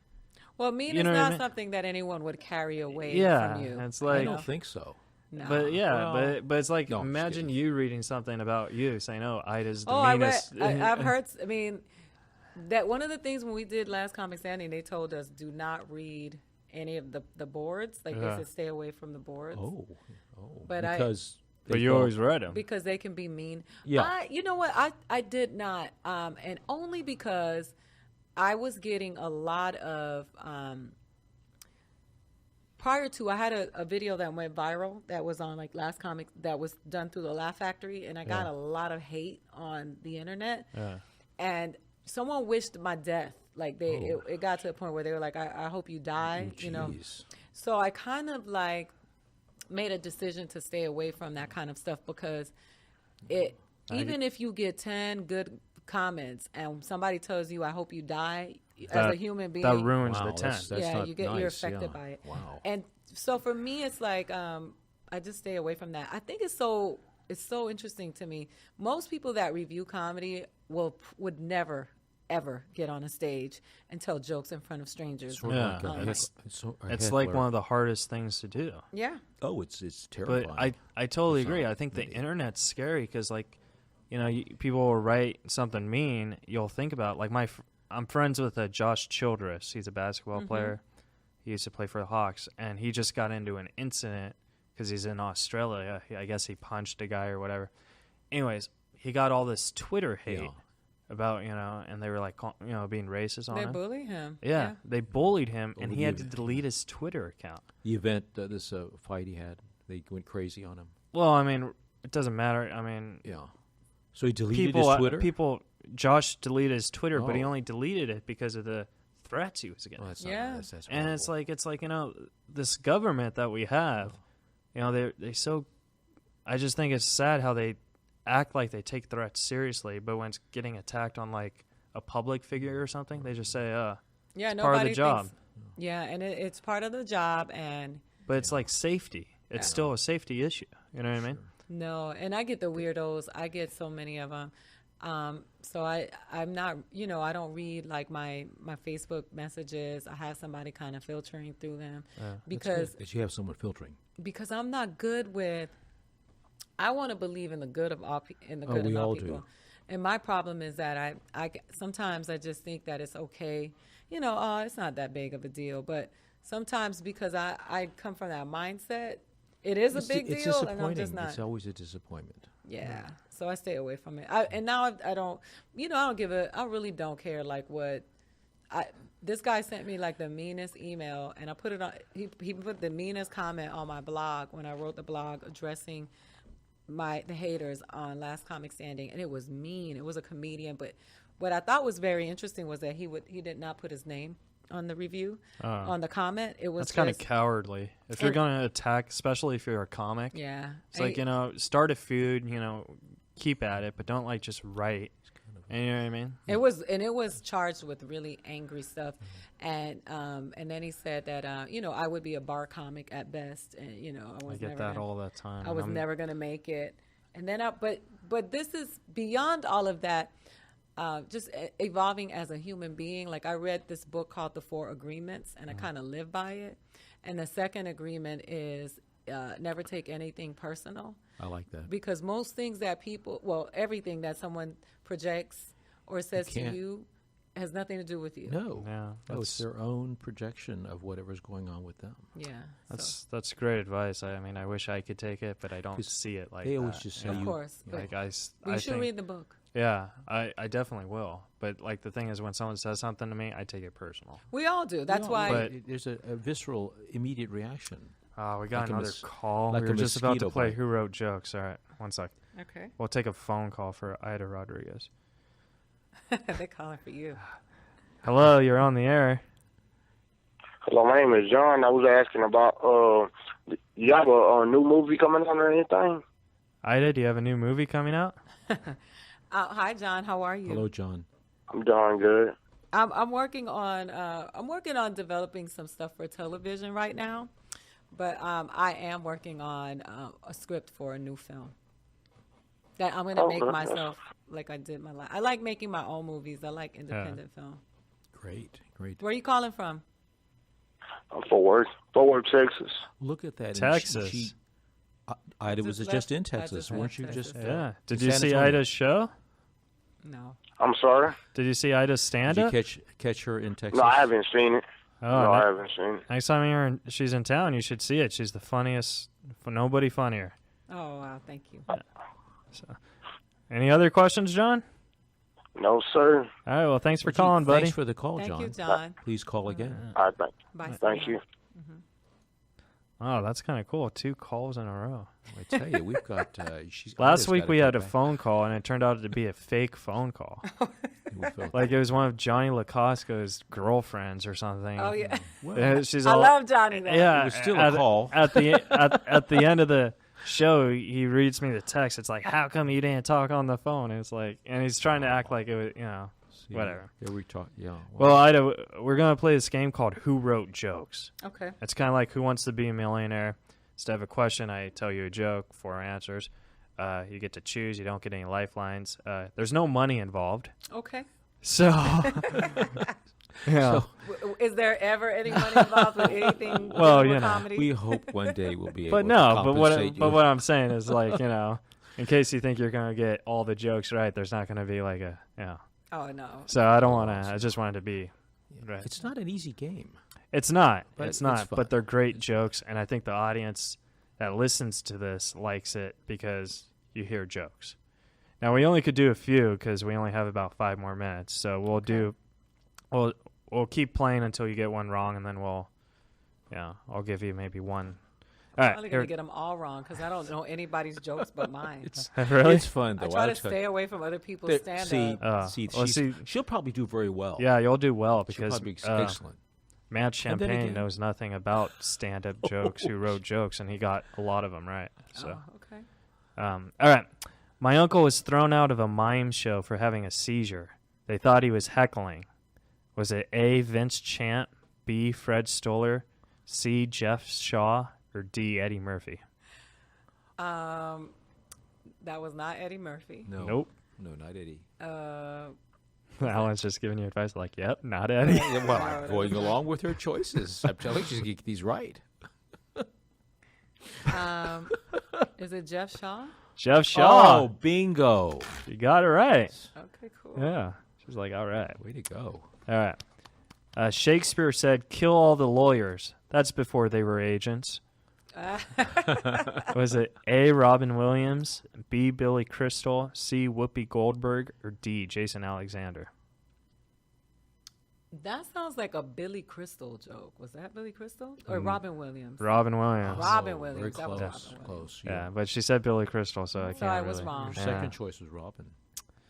Well, mean You is know what I not mean? something that anyone would carry away Yeah, from you. it's I like. don't think so. No. But yeah, Well, but it's like no, I'm just imagine kidding. you reading something about you saying, "Oh, Ida's the Oh, meanest." I've heard. I mean, that one of the things when we did Last Comic Standing, they told us do not read any of the boards. Like Yeah. they said, stay away from the boards. Oh. But because But they you thought- always read them. Because they can be mean. Yeah. You know what? I did not. And only because I was getting a lot of. Prior to, I had a video that went viral that was on like Last Comic that was done through the Laugh Factory, and I got a lot of hate on the internet. Yeah. and someone wished my death. Like it got to a point where they were like, I hope you die, you know. So I kind of like made a decision to stay away from that kind of stuff because even if you get 10 good comments and somebody tells you, I hope you die, as a human being, that ruins Wow, the 10. that's you're affected by it. Wow. And so for me, it's like I just stay away from that. I think it's so interesting to me. Most people that review comedy would never ever get on a stage and tell jokes in front of strangers. Yeah, it's like one of the hardest things to do. Yeah. Oh, it's terrifying. But I totally agree. I think the internet's scary because, like, you know, people will write something mean. You'll think about, like, I'm friends with Josh Childress. He's a basketball player. He used to play for the Hawks, and he just got into an incident because he's in Australia. I guess he punched a guy or whatever. Anyways, he got all this Twitter hate about, you know, and they were like, you know, being racist on him. They bully him. Yeah, they bullied him, and he had to delete his Twitter account. The event, this fight he had, they went crazy on him. Well, I mean, it doesn't matter. I mean, yeah. So he deleted his Twitter? Josh deleted his Twitter, but he only deleted it because of the threats he was getting. Well, that's and it's like, you know, this government that we have, you know, I just think it's sad how they act like they take threats seriously, but when it's getting attacked on like a public figure or something, they just say, it's part of the job. And it's part of the job, but it's like safety. It's still a safety issue. You know what I mean? No, and I get the weirdos. I get so many of them. So I'm not, you know, I don't read like my Facebook messages. I have somebody kind of filtering through them because you have someone filtering. Because I'm not good with. I want to believe in the good of all people. Do. And my problem is that I sometimes I just think that it's okay. You know, it's not that big of a deal. But sometimes because I come from that mindset, it is a big deal, and I'm just not. It's always a disappointment. Yeah. So I stay away from it. And now I don't, you know, I really don't care like what. This guy sent me like the meanest email, and I put it on. He put the meanest comment on my blog when I wrote the blog addressing the haters on Last Comic Standing, and it was mean. It was a comedian, but what I thought was very interesting was that he did not put his name on the review, on the comment. It was that's kind of cowardly. If you're going to attack, especially if you're a comic, it's like, you know, start a feud, you know, keep at it, but don't like just write. And you know what I mean? It was charged with really angry stuff, and then he said that you know, I would be a bar comic at best, and you know, I get that all the time. I was never gonna make it, and then but this is beyond all of that. Just evolving as a human being. Like I read this book called The 4 Agreements, and I kind of live by it. And the second agreement is never take anything personal. I like that. Because most things that everything that someone projects or says to you has nothing to do with you. No. It's their own projection of whatever's going on with them. Yeah. That's great advice. I mean, I wish I could take it, but I don't see it like that. They always just say of course. Like you should read the book. Yeah, I definitely will. But like the thing is, when someone says something to me, I take it personal. We all do. That's why. But there's a visceral, immediate reaction. We got like another call. Like we were just about to play bite. Who Wrote Jokes. All right, one sec. Okay. We'll take a phone call for Aida Rodriguez. They're calling for you. Hello, you're on the air. Hello, my name is John. I was asking about, you have a new movie coming out or anything? Aida, do you have a new movie coming out? Hi, John. How are you? Hello, John. I'm doing good. I'm working on developing some stuff for television right now, but I am working on a script for a new film that I'm going to make myself like I did my life. I like making my own movies. I like independent film. Great. Where are you calling from? I'm Fort Worth, Texas. Look at that. Texas. Ida was just in Texas, weren't you? Texas. Yeah. Did you see Ida's show? No. I'm sorry? Did you see Ida's stand-up? Did you catch her in Texas? No, I haven't seen it. Oh, I haven't seen it. Next time she's in town, you should see it. She's the funniest. Nobody funnier. Oh, wow. Thank you. So, any other questions, John? No, sir. All right. Well, thanks for calling, buddy. Thanks for the call, Thank John. you, John. Please call again. All right, Bye. thank you. Oh, that's kind of cool. 2 calls in a row. I tell you, we've got. Last week we had a phone call, and it turned out to be a fake phone call. Like it was one of Johnny Lacosco's girlfriends or something. Oh yeah, She's I all, love Johnny. Though. Yeah, It was still a call. At the end of the show. He reads me the text. It's like, how come you didn't talk on the phone? And it's like, and he's trying to act like it was, whatever. Yeah, we talk. Yeah. Well, Ida, we're gonna play this game called Who Wrote Jokes. Okay. It's kind of like Who Wants to Be a Millionaire. Instead of a question, I tell you a joke, 4 answers. You get to choose. You don't get any lifelines. There's no money involved. Okay. So, yeah. Is there ever any money involved with anything? Well, with you know, comedy? We hope one day we'll be able But to no, compensate you. but what I'm saying is like, in case you think you're gonna get all the jokes right, there's not gonna be like Oh no. So I don't want to. I just want it to be right. It's not an easy game. It's not. But It's not. it's fun. But they're great jokes, and I think the audience that listens to this likes it because you hear jokes. Now we only could do a few because we only have about 5 more minutes. So we'll keep playing until you get one wrong, and then I'll give you maybe one. All I'm right. probably gonna get them all wrong because I don't know anybody's jokes but mine. Really? It's fun though. I try to I'll tell stay you. away from other people's stand-up. She'll probably do very well. Yeah, you'll do well She'll because probably be excellent. Matt And then Champagne again- knows nothing about stand-up jokes. Who wrote jokes, and he got a lot of them right. So, Oh, okay. all right. My uncle was thrown out of a mime show for having a seizure. They thought he was heckling. Was it A, Vince Chant, B, Fred Stoller, C, Jeff Shaw, or D, Eddie Murphy? That was not Eddie Murphy. No. Nope. No, not Eddie. Alan's just giving you advice like, yep, not Eddie. Yeah, well, I'm going along with her choices. I'm telling you, she's going to get these right. Is it Jeff Shaw? Jeff Shaw. Oh, bingo. You got it right. Okay, cool. Yeah. She's like, all right. Way to go. All right. Shakespeare said, kill all the lawyers. That's before they were agents. Was it A, Robin Williams, B, Billy Crystal, C, Whoopi Goldberg, or D, Jason Alexander? That sounds like a Billy Crystal joke. Was that Billy Crystal or Robin Williams? Robin Williams. Robin Oh, Williams. Very That was close. Robin Close. Yeah, but she said Billy Crystal, so I can't So I really. was wrong. Your Yeah. second choice was Robin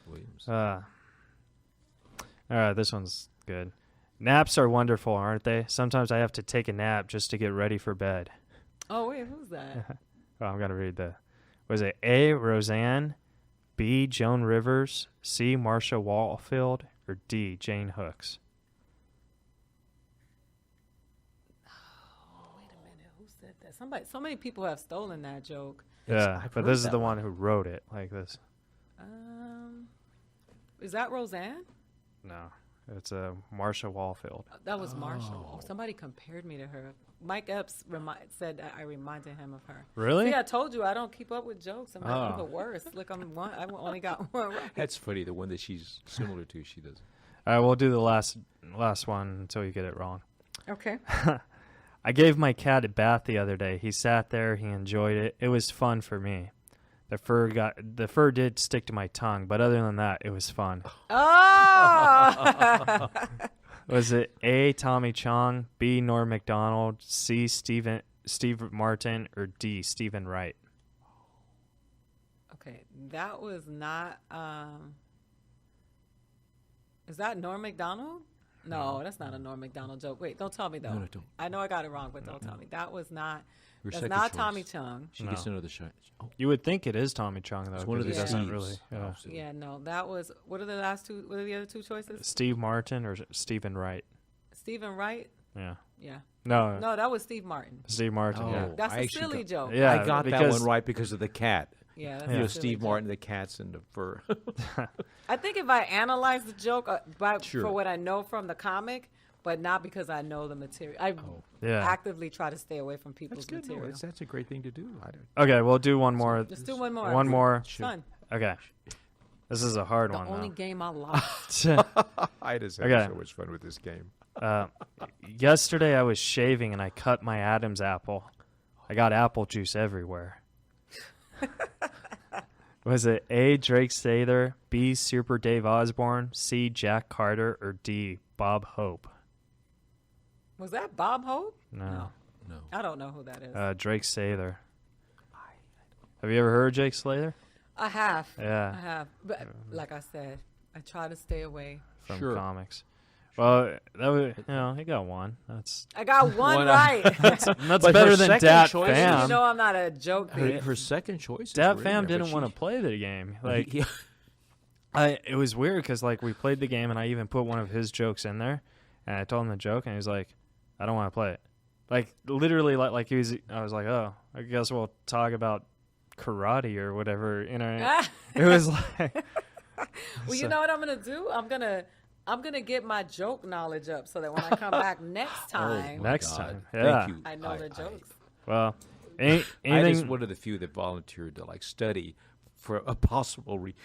Williams. All right, this one's good. Naps are wonderful, aren't they? Sometimes I have to take a nap just to get ready for bed. Oh wait, who's that? Oh, I'm going to read was it A, Roseanne, B, Joan Rivers, C, Marsha Walfield, or D, Jane Hooks? Wait a minute, who said that? Somebody. So many people have stolen that joke. Yeah, I've but heard this is that the one. one who wrote it like this. Is that Roseanne? No, it's Marsha Walfield. That was Marshall. Oh, somebody compared me to her. Mike Epps said that I reminded him of her. Really? See, I told you I don't keep up with jokes. I'm Oh. even worse. Look, I only got one right. That's funny. The one that she's similar to, she does. All right, we'll do the last one until you get it wrong. Okay. I gave my cat a bath the other day. He sat there. He enjoyed it. It was fun for me. The fur did stick to my tongue, but other than that, it was fun. Oh! Was it A, Tommy Chong, B, Norm Macdonald, C, Steve Martin, or D, Stephen Wright? Okay, that was not. Is that Norm Macdonald? No, that's not a Norm Macdonald joke. Wait, don't tell me though. No, don't. I know I got it wrong, but don't tell me. That was not. Your That's second not choice. Tommy Chung. She gets another shot. Oh, You would think it is Tommy Chong, though, it's one of the because he doesn't Steves. really. Oh, so- Yeah, no, that was. What are the last two? What are the other two choices? Steve Martin or Stephen Wright? Stephen Wright. Yeah. Yeah. No, No, that was Steve Martin. Steve Martin. Oh. Yeah. That's I a actually silly got- joke. Yeah, I got that because- one right because of the cat. Yeah, that's You know, a silly Steve joke. Martin, the cats and the fur. I think if I analyze the joke Sure. for what I know from the comic, but not because I know the material. I Yeah. actively try to stay away from people's That's good. No, material. that's a great thing to do. I don't, Okay, we'll do one more. Just do one more. One more. It's fun. Okay. This is a hard The one, only though. game I lost. I just Okay. so much fun with this game. Yesterday I was shaving and I cut my Adam's apple. I got apple juice everywhere. Was it A, Drake Sather, B, Super Dave Osborne, C, Jack Carter, or D, Bob Hope? Was that Bob Hope? No. No. I don't know who that is. Drake Sather. Have you ever heard of Jake Slater? I have. Yeah. I have. But like I said, I try to stay away. From Sure. comics. Well, that was, he got one. That's I got one One right. that's But better her than second Dat choice is- Fam. You know I'm not a joke Her, bitch. her second choice. Dat Fam didn't want to play the game. Like, Yeah. it was weird because like we played the game and I even put one of his jokes in there, and I told him the joke and he was like, "I don't want to play it." Like literally, like he was. I was like, "Oh, I guess we'll talk about karate or whatever." You know, it was like. Well, you know what I'm gonna do? I'm gonna get my joke knowledge up so that when I come back next time, Next God. time, Thank yeah. you. I know the jokes. Well, I was anything. one of the few that volunteered to like study for a possible We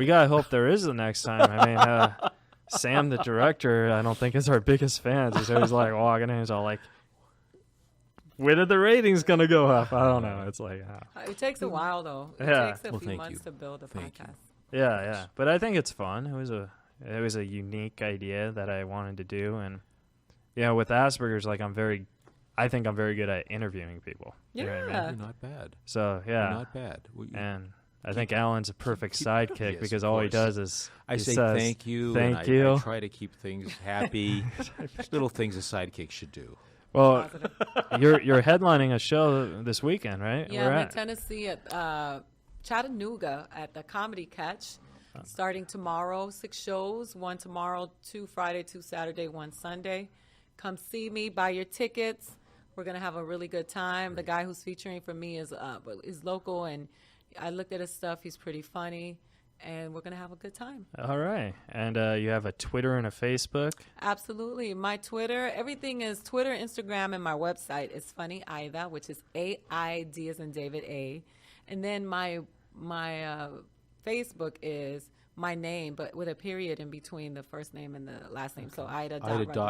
gotta hope there is the next time. I mean, Sam, the director, I don't think is our biggest fan. He's always like walking in, he's all like, "When are the ratings gonna go up?" I don't know. It's like, It takes a while though. It Yeah. takes a Well, few thank months you. to build a Thank you. podcast. yeah. But I think it's fun. It was a unique idea that I wanted to do, and with Asperger's, like I think I'm very good at interviewing people. You know what I mean? Yeah. You're not bad. So You're yeah, not bad. and I think Alan's a perfect sidekick Yes, because of all he course. does is I he say says, thank you. Thank and you. I try to keep things happy. Little things a sidekick should do. Well, Positive. you're headlining a show this weekend, right? Yeah, Where I'm in at? Tennessee at Chattanooga at the Comedy Catch. Starting tomorrow, 6 shows. 1 tomorrow, 2 Friday, 2 Saturday, 1 Sunday. Come see me, buy your tickets. We're gonna have a really good time. The guy who's featuring for me is local, and I looked at his stuff. He's pretty funny, and we're gonna have a good time. All right, and you have a Twitter and a Facebook. Absolutely. My Twitter, everything is Twitter, Instagram, and my website is Funny Aida, which is AID as in David A. And then my Facebook is my name, but with a period in between the first name and the last name. So Aida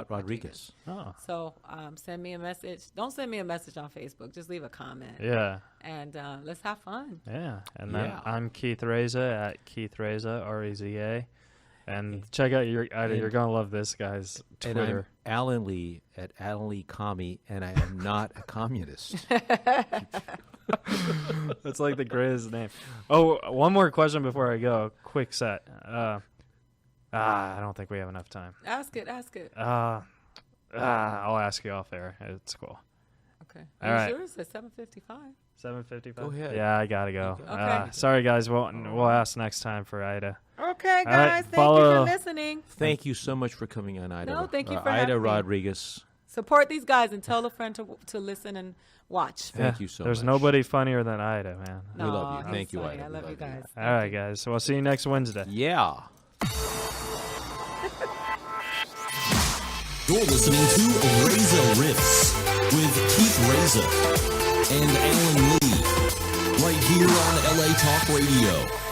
Rodriguez. Oh, So send me a message. Don't send me a message on Facebook. Just leave a comment. yeah, And let's have fun. yeah. And then Yeah. I'm Keith Reza at Keith Reza REZA, and check out you're gonna love this guy's And Twitter. I'm Alan Lee at Alan Lee Commie, and I am not a communist. That's like the greatest name. Oh, one more question before I go. Quick set. I don't think we have enough time. Ask it. I'll ask you off air. It's cool. Okay. All Are right. you sure? It says 7:55. 7:55. Go ahead. Yeah, I gotta go. Okay. Sorry, guys. We'll ask next time for Ida. Okay, right, guys. Thank you follow- for listening. Thank you so much for coming on, Ida. No, thank you for having Aida me. Rodriguez. Support these guys and tell a friend to listen and watch. Thank you so There's much. nobody funnier than Ida, man. We love you. Aw, Thank he's you, funny. Ida. I We love you love you. guys. All right, guys. We'll see you next Wednesday. Yeah. You're listening to Reza Riffs with Keith Reza and Alan Lee, right here on LA Talk Radio.